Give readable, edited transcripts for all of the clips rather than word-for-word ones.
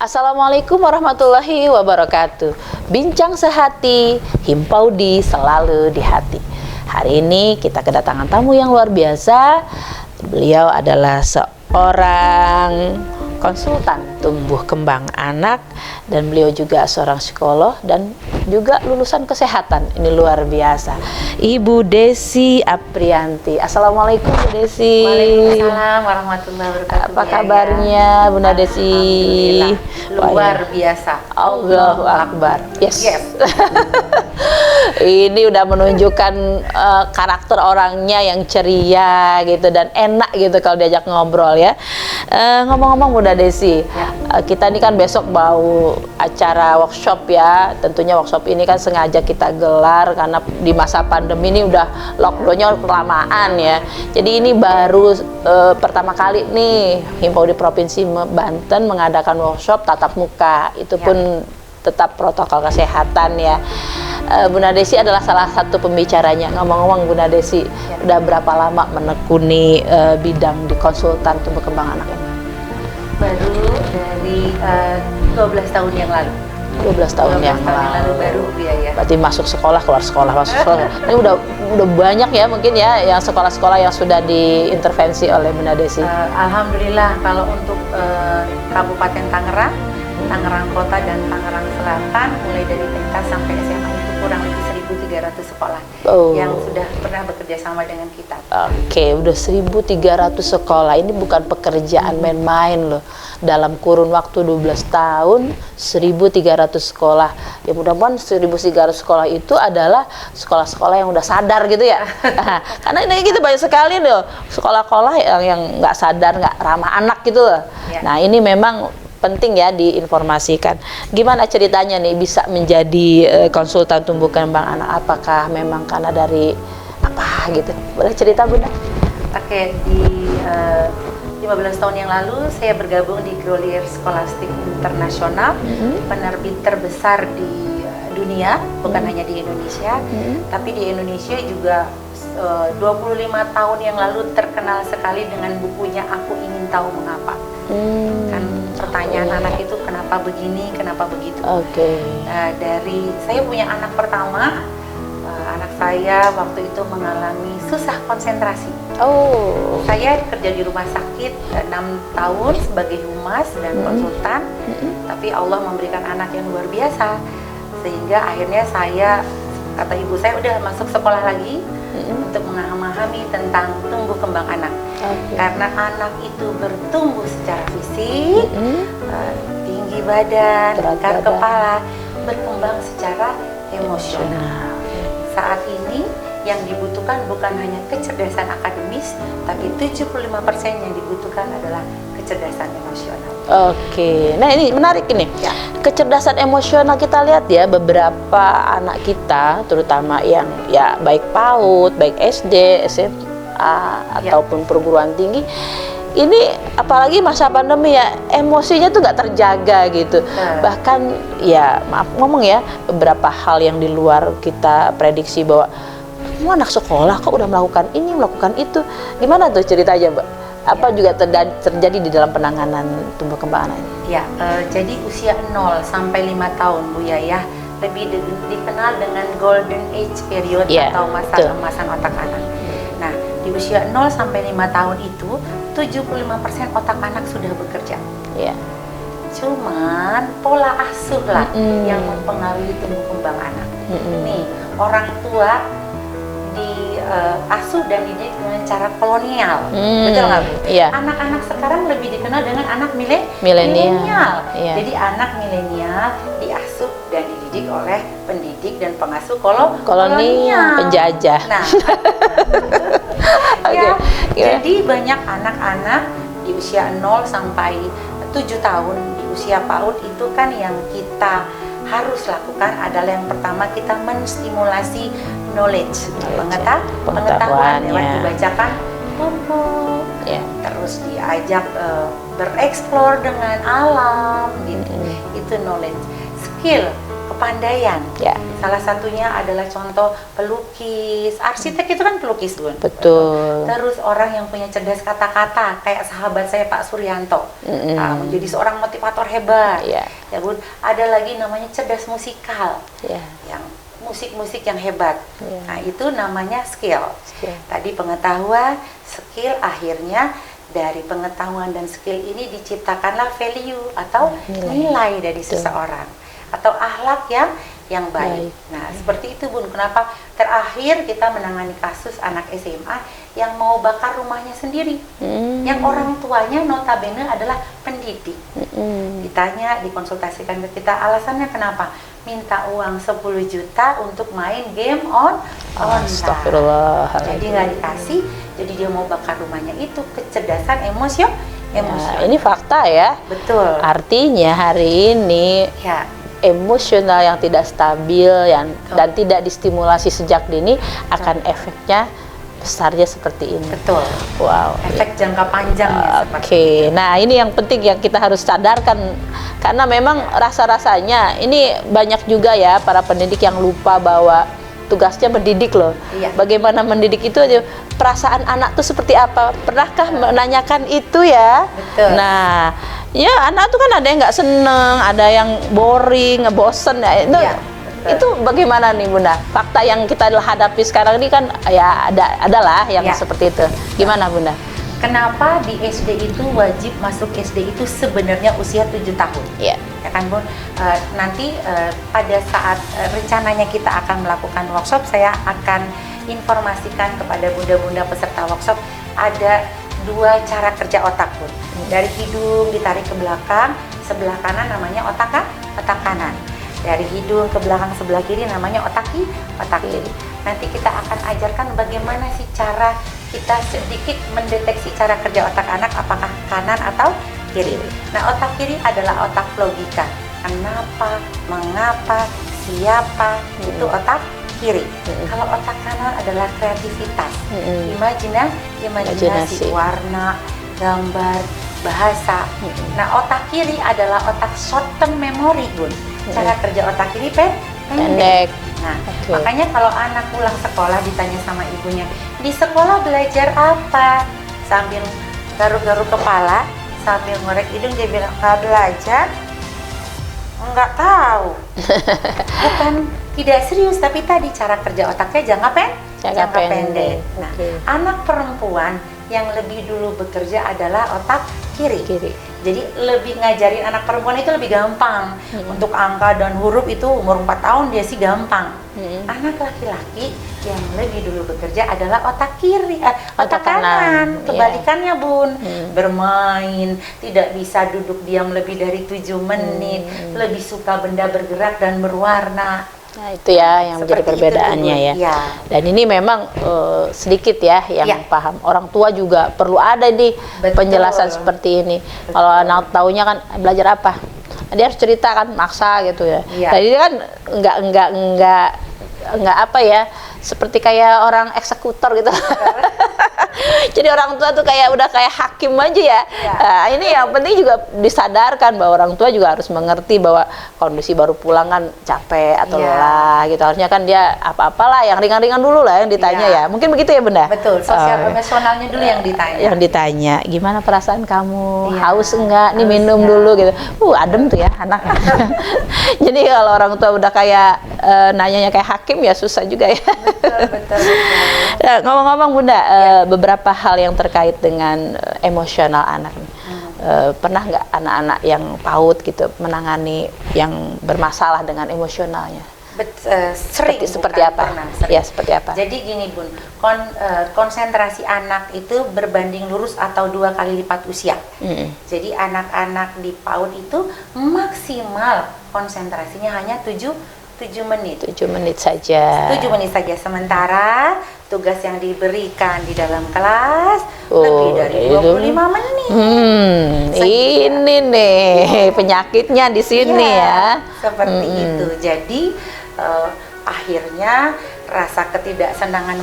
Assalamualaikum warahmatullahi wabarakatuh. Bincang sehati, Himpaudi selalu di hati. Hari ini kita kedatangan tamu yang luar biasa. Beliau adalah seorang konsultan tumbuh kembang anak dan beliau juga seorang psikolog dan juga lulusan kesehatan. Ini luar biasa. Ibu Desi Aprianti. Assalamualaikum Bu Desi. Waalaikumsalam warahmatullahi wabarakatuh. Apa kabarnya Bunda Desi? Luar biasa. Allahu Akbar. Yes. Ini udah menunjukkan karakter orangnya yang ceria gitu dan enak gitu kalau diajak ngobrol ya. Ngomong-ngomong Bunda Desi, kita ini kan besok mau acara workshop ya. Tentunya workshop ini kan sengaja kita gelar karena di masa pandemi ini udah lockdownnya kelamaan ya. Jadi ini baru pertama kali nih Himpaudi Provinsi Banten mengadakan workshop tatap muka. Itu pun tetap protokol kesehatan ya. Bunda Desi adalah salah satu pembicaranya. Ngomong-ngomong Bunda Desi, udah berapa lama menekuni bidang di konsultan tumbuh kembang anak ini? Baru dari 12 tahun yang lalu. 12 tahun yang lalu baru ya. Berarti masuk sekolah, keluar sekolah, masuk sekolah. Ini udah banyak ya mungkin ya yang sekolah-sekolah yang sudah diintervensi oleh Bunda Desi. Alhamdulillah kalau untuk Kabupaten Tangerang, Tangerang Kota dan Tangerang Selatan mulai dari TK sampai SMA itu kurang lebih 1.300 sekolah yang sudah pernah bekerja sama dengan kita. Oke, udah 1.300 sekolah. Ini bukan pekerjaan main-main loh. Dalam kurun waktu 12 tahun, 1.300 sekolah. Ya mudah-mudahan 1.300 sekolah itu adalah sekolah-sekolah yang udah sadar gitu ya. Karena ini kita banyak sekali loh sekolah-sekolah yang nggak sadar, nggak ramah anak gitu loh. Nah ini memang penting ya diinformasikan. Gimana ceritanya nih bisa menjadi konsultan tumbuh kembang anak? Apakah memang karena dari apa gitu? Boleh cerita Bunda? Oke, di 15 tahun yang lalu saya bergabung di Grolier Scholastic International, penerbit terbesar di dunia, bukan hanya di Indonesia, tapi di Indonesia juga 25 tahun yang lalu terkenal sekali dengan bukunya Aku Ingin Tahu Mengapa. Kan pertanyaan anak itu kenapa begini, kenapa begitu. Dari saya punya anak pertama, anak saya waktu itu mengalami susah konsentrasi. Saya kerja di rumah sakit 6 tahun sebagai humas dan konsultan, tapi Allah memberikan anak yang luar biasa sehingga akhirnya saya, kata ibu saya, udah masuk sekolah lagi untuk memahami tentang tumbuh kembang anak. Karena anak itu bertumbuh secara fisik, tinggi badan, tingkat kepala, berkembang secara emosional. Saat ini yang dibutuhkan bukan hanya kecerdasan akademis, tapi 75% yang dibutuhkan adalah kecerdasan emosional. Nah ini menarik ini. Kecerdasan emosional kita lihat ya beberapa anak kita, terutama yang ya baik PAUD, baik SD, SMA ataupun perguruan tinggi. Ini apalagi masa pandemi ya, emosinya tuh nggak terjaga gitu. Bahkan ya maaf ngomong ya, beberapa hal yang di luar kita prediksi bahwa semua anak sekolah kok udah melakukan ini, melakukan itu. Gimana tuh ceritanya Mbak? Apa juga terjadi di dalam penanganan tumbuh kembang anak ini? Jadi usia 0 sampai 5 tahun Bu Yayah lebih dikenal dengan golden age period atau masa keemasan otak anak. Nah, di usia 0 sampai 5 tahun itu 75% otak anak sudah bekerja. Cuman pola asuh lah yang mempengaruhi tumbuh kembang anak. Nih, orang tua asuh dan dididik dengan cara kolonial, betul nggak Bu? Anak-anak sekarang lebih dikenal dengan anak milenial. Jadi anak milenial diasuh dan dididik oleh pendidik dan pengasuh kolonial, penjajah. Nah, jadi banyak anak-anak di usia 0 sampai 7 tahun di usia PAUD itu kan yang kita harus lakukan adalah yang pertama kita menstimulasi knowledge, pengetahuan lewat dibacakan buku, terus diajak bereksplor dengan alam gitu. Itu knowledge. Skill kepandaian. Ya. Salah satunya adalah contoh pelukis, arsitek itu kan pelukis, Bun. Betul. Terus orang yang punya cerdas kata-kata, kayak sahabat saya Pak Suryanto, menjadi seorang motivator hebat. Ya. Ya, Bun. Ada lagi namanya cerdas musikal, Ya. yang musik-musik yang hebat. Ya. Nah, itu namanya skill. Skill. Tadi pengetahuan, skill, akhirnya dari pengetahuan dan skill ini diciptakanlah value atau nilai dari seseorang atau akhlak yang baik. Nah, seperti itu, Bun. Kenapa terakhir kita menangani kasus anak SMA yang mau bakar rumahnya sendiri, yang orang tuanya notabene adalah pendidik. Ditanya, dikonsultasikan ke kita, alasannya kenapa? Minta uang 10 juta untuk main game online. Astagfirullahaladzim. Jadi nggak dikasih, jadi dia mau bakar rumahnya. Itu kecerdasan emosional. Nah, ini fakta ya. Betul. Artinya hari ini Ya, emosional yang tidak stabil dan tidak distimulasi sejak dini akan efeknya besarnya seperti ini. betul. Wow. Efek jangka panjangnya seperti Oke, nah ini yang penting yang kita harus sadarkan, karena memang rasa-rasanya ini banyak juga ya para pendidik yang lupa bahwa tugasnya mendidik loh. Iya. Bagaimana mendidik itu aja, perasaan anak tuh seperti apa? Pernahkah menanyakan itu ya? Betul. Nah, ya anak tuh kan ada yang nggak seneng, ada yang boring, bosen ya. Iya. Itu bagaimana nih Bunda? Fakta yang kita hadapi sekarang ini kan ya adalah yang Ya. seperti itu. Gimana Bunda? Kenapa di SD itu wajib masuk SD itu sebenarnya usia 7 tahun? Ya. Ya kan, Bun? Nanti pada saat rencananya kita akan melakukan workshop, saya akan informasikan kepada bunda-bunda peserta workshop ada 2 cara kerja otak, Bun. Dari hidung ditarik ke belakang, sebelah kanan namanya otak kanan. Dari hidung ke belakang sebelah kiri namanya otak kiri. Nanti kita akan ajarkan bagaimana sih cara kita sedikit mendeteksi cara kerja otak anak, apakah kanan atau kiri. Nah, otak kiri adalah otak logika. Kenapa, mengapa, siapa, itu otak kiri. Kalau otak kanan adalah kreativitas, imajinasi, warna, gambar, bahasa. Nah, otak kiri adalah otak short term memory, Bun. Cara kerja otak kiri pendek. Nah, makanya kalau anak pulang sekolah ditanya sama ibunya, di sekolah belajar apa? Sambil garuk-garuk kepala, sambil ngorek hidung, dia bilang, nggak belajar, nggak tahu. Bukan tidak serius, tapi tadi cara kerja otaknya jangka pendek. Nah, anak perempuan yang lebih dulu bekerja adalah otak kiri. Jadi lebih ngajarin anak perempuan itu lebih gampang. Untuk angka dan huruf itu umur 4 tahun dia sih gampang. Anak laki-laki yang lebih dulu bekerja adalah otak kiri, otak kanan. Kebalikannya, Bun. Bermain, tidak bisa duduk diam lebih dari 7 menit, lebih suka benda bergerak dan berwarna. Nah, itu ya yang menjadi perbedaannya ya. Dan ini memang sedikit ya yang paham. Orang tua juga perlu ada di penjelasan seperti ini. Kalau anak taunya kan belajar apa? Dia harus cerita kan, maksa gitu ya. Jadi kan enggak apa ya, seperti kayak orang eksekutor gitu. Jadi orang tua tuh udah kayak hakim aja ya. Nah, ini yang penting juga disadarkan bahwa orang tua juga harus mengerti bahwa kondisi baru pulang kan capek atau lelah gitu. Harusnya kan dia apa-apalah yang ringan-ringan dulu lah yang ditanya ya. Mungkin begitu ya Bunda? Betul, sosial emosionalnya dulu yang ditanya. Yang ditanya, gimana perasaan kamu? Haus enggak? Nih minum dulu gitu. Adem tuh ya anak. Jadi kalau orang tua udah kayak nanyanya kayak hakim ya susah juga ya. Betul. Nah, ngomong-ngomong Bunda, beberapa hal yang terkait dengan emosional anak. Pernah nggak anak-anak yang PAUD gitu menangani yang bermasalah dengan emosionalnya? Sering. Seperti apa? Ya, seperti apa? Jadi gini, Bun, konsentrasi anak itu berbanding lurus atau 2 kali lipat usia. Jadi anak-anak di PAUD itu maksimal konsentrasinya hanya 7 menit. 7 menit saja. Sementara tugas yang diberikan di dalam kelas lebih dari 25 menit. Ini nih penyakitnya di sini ya. Seperti itu. Jadi akhirnya rasa ketidaksenangan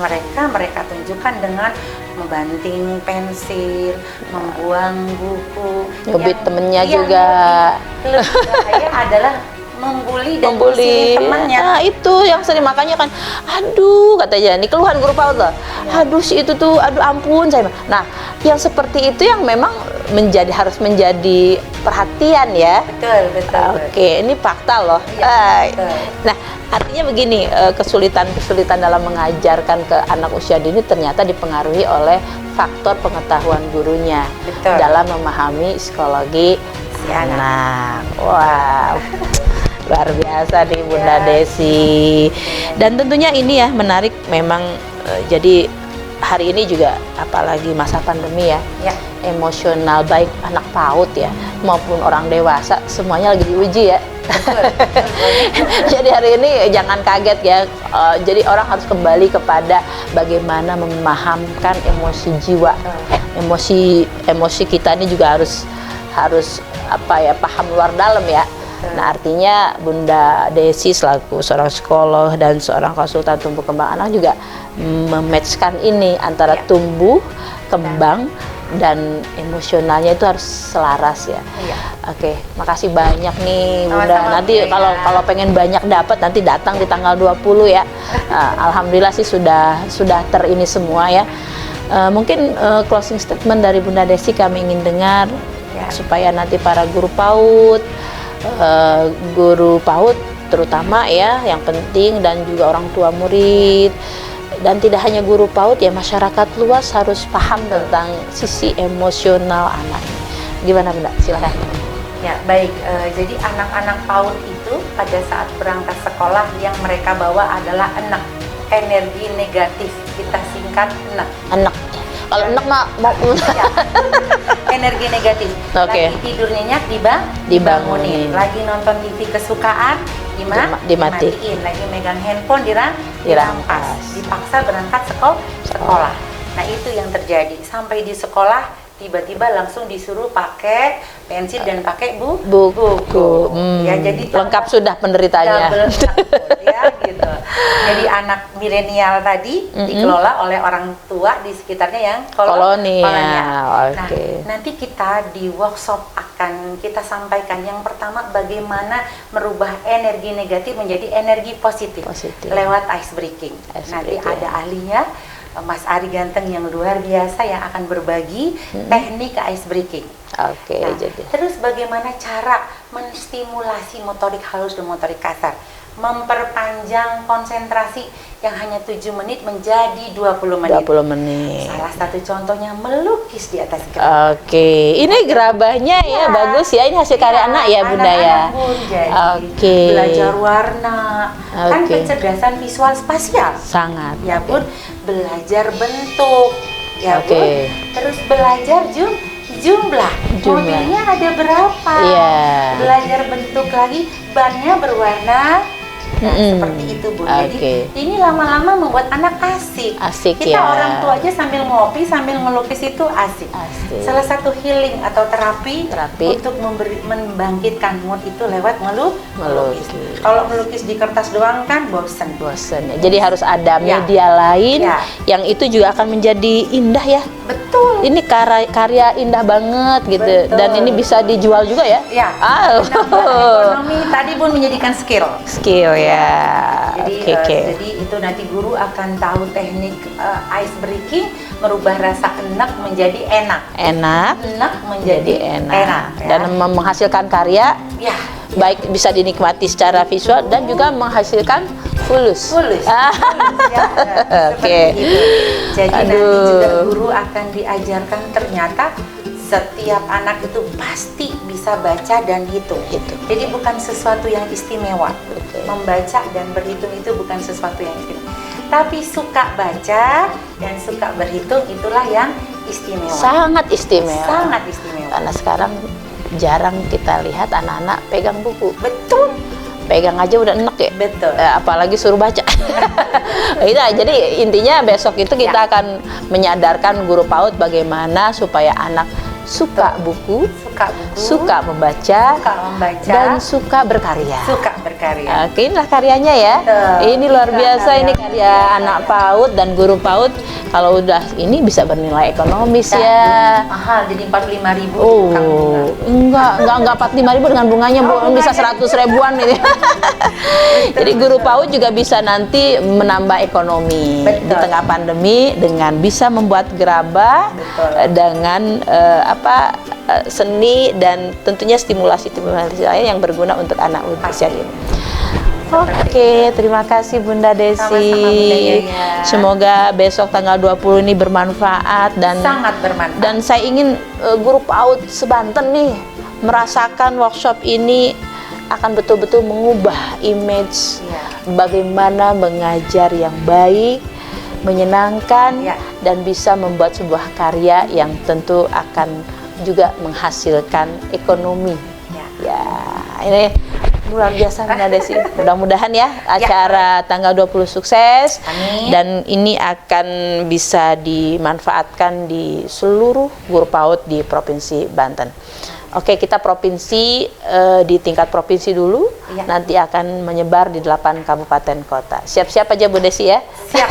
mereka tunjukkan dengan membanting pensil, membuang buku. Nyubit temennya juga. Lebih bahaya adalah membuli dan membuli ngusir temannya. nah itu yang sering, makanya kan aduh katanya ini keluhan guru PAUD loh, aduh si itu tuh aduh ampun saya. Nah yang seperti itu yang memang harus menjadi perhatian ya. Betul. Oke, ini fakta loh. Iya, betul. Nah, artinya begini, kesulitan-kesulitan dalam mengajarkan ke anak usia dini ternyata dipengaruhi oleh faktor pengetahuan gurunya Betul. dalam memahami psikologi Si anak. Wow, luar biasa nih Bunda Desi. Dan tentunya ini ya menarik memang, jadi hari ini juga apalagi masa pandemi ya. Ya. Emosional baik anak PAUD ya maupun orang dewasa semuanya lagi diuji ya. Jadi hari ini jangan kaget ya. Jadi orang harus kembali kepada bagaimana memahamkan emosi jiwa. Emosi kita ini juga harus apa ya, paham luar dalam ya. Nah artinya Bunda Desi selaku seorang psikolog dan seorang konsultan tumbuh kembang anak juga mematchkan ini antara tumbuh kembang dan emosionalnya itu harus selaras ya. Iya. Oke, makasih banyak nih Bunda. Sama-sama, Nanti Bunda. kalau pengen banyak dapat nanti datang di tanggal 20 ya. Alhamdulillah sih sudah terini semua ya. Mungkin closing statement dari Bunda Desi kami ingin dengar Ya. supaya nanti para guru PAUD terutama ya yang penting, dan juga orang tua murid, dan tidak hanya guru PAUD ya, masyarakat luas harus paham tentang sisi emosional anak. Gimana Bunda? Silakan. Ya, baik. Jadi anak-anak PAUD itu pada saat berangkat sekolah yang mereka bawa adalah enek, energi negatif. Kita singkat enek. Enak. Kalau enak mah mau Ya. Energi negatif. Oke. Lagi tidur nyenyak Dibangunin. dibangunin. Lagi nonton TV kesukaan dimatiin. Lagi megang handphone dirampas. Dipaksa berangkat sekolah. Nah, itu yang terjadi. Sampai di sekolah tiba-tiba langsung disuruh pakai pensil dan pakai buku. Ya, jadi lengkap sudah penderitanya. double takut, ya gitu. Jadi anak milenial tadi dikelola oleh orang tua di sekitarnya yang kolonial. Oke. Nah, nanti kita di workshop akan kita sampaikan yang pertama bagaimana merubah energi negatif menjadi energi positif. Lewat ice breaking. Nanti ada ahlinya, Mas Ari Ganteng yang luar biasa yang akan berbagi teknik ice breaking. Oke, Nah, jadi terus bagaimana cara menstimulasi motorik halus dan motorik kasar, memperpanjang konsentrasi yang hanya 7 menit menjadi 20 menit. 20 menit. Salah satu contohnya melukis di atas gerabah. Oke, ini gerabahnya ya bagus ya. Ini hasil karya anak ya Bunda ya. Anak-anak pun jadi Oke. belajar warna, kan Oke. kecerdasan visual spasial. Sangat. Ya Bun, belajar bentuk. Ya Bun, Oke. terus belajar jumlah. Mobilnya ada berapa? Iya. Belajar bentuk lagi, bannya berwarna. Nah, seperti itu Bu. Jadi Oke. ini lama-lama membuat anak asik. Asik Kita ya. orang tua aja sambil ngopi, sambil ngelukis itu asik. Asik. Salah satu healing atau terapi untuk membangkitkan mood itu lewat melukis. Kalau melukis di kertas doang kan bosen. Bosen ya. Jadi harus ada Ya. media lain Ya. yang itu juga akan menjadi indah ya. Betul. Ini karya indah banget gitu. Betul. Dan ini bisa dijual juga ya. Ya. Menambah ekonomi tadi pun menjadikan skill. Skill ya. Jadi, Oke. jadi itu nanti guru akan tahu teknik ice breaking, merubah rasa enak menjadi enak. Enak Menjadi enak. Ya. dan menghasilkan karya Ya. baik bisa dinikmati secara visual dan juga menghasilkan fulus. Ya, Oke. seperti itu. Jadi nanti Aduh. juga guru akan diajarkan ternyata setiap anak itu pasti bisa baca dan hitung. Jadi bukan sesuatu yang istimewa. Betul. Membaca dan berhitung itu bukan sesuatu yang istimewa. Tapi suka baca dan suka berhitung itulah yang istimewa. Sangat istimewa. Sangat istimewa. Karena sekarang jarang kita lihat anak-anak pegang buku. Betul. Pegang aja udah enek ya. Betul. Apalagi suruh baca. Itu jadi intinya besok itu kita akan menyadarkan guru PAUD bagaimana supaya anak suka buku, suka membaca, dan suka berkarya. Suka berkarya. Oke, inilah karyanya ya. Betul. Ini luar biasa, ini karya anak PAUD dan guru PAUD. Kalau udah ini bisa bernilai ekonomis ya. Mahal, jadi 45.000. Oh, enggak 45.000 dengan bunganya, Bu. Bisa 100 ribuan ini. Jadi guru PAUD juga bisa nanti menambah ekonomi di tengah pandemi dengan bisa membuat gerabah dengan seni dan tentunya stimulasi lain yang berguna untuk anak usia dini. Oke, terima kasih Bunda Desi. Sama-sama, Bunda Yaya. Semoga besok tanggal 20 ini bermanfaat dan sangat bermanfaat. Dan saya ingin guru PAUD sebanten nih merasakan workshop ini akan betul-betul mengubah image bagaimana mengajar yang baik, menyenangkan, dan bisa membuat sebuah karya yang tentu akan juga menghasilkan ekonomi. Ya, ini luar biasa Bunda Desi. Mudah-mudahan ya acara tanggal 20 sukses. Amin. Dan ini akan bisa dimanfaatkan di seluruh guru PAUD di Provinsi Banten. Oke, kita provinsi di tingkat provinsi dulu, nanti akan menyebar di 8 kabupaten kota. Siap-siap aja Bu Desi ya. Siap.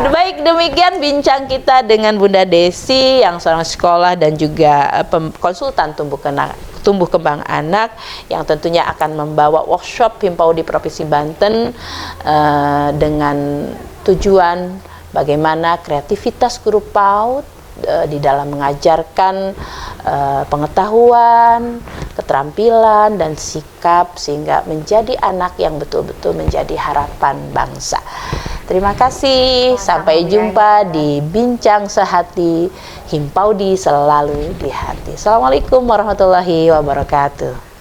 Baik, demikian bincang kita dengan Bunda Desi yang seorang sekolah dan juga konsultan tumbuh kembang anak yang tentunya akan membawa workshop Himpau di Provinsi Banten dengan tujuan bagaimana kreativitas guru PAUD di dalam mengajarkan pengetahuan, keterampilan, dan sikap sehingga menjadi anak yang betul-betul menjadi harapan bangsa. Terima kasih, sampai jumpa di Bincang Sehati, Himpaudi selalu di hati. Assalamualaikum warahmatullahi wabarakatuh.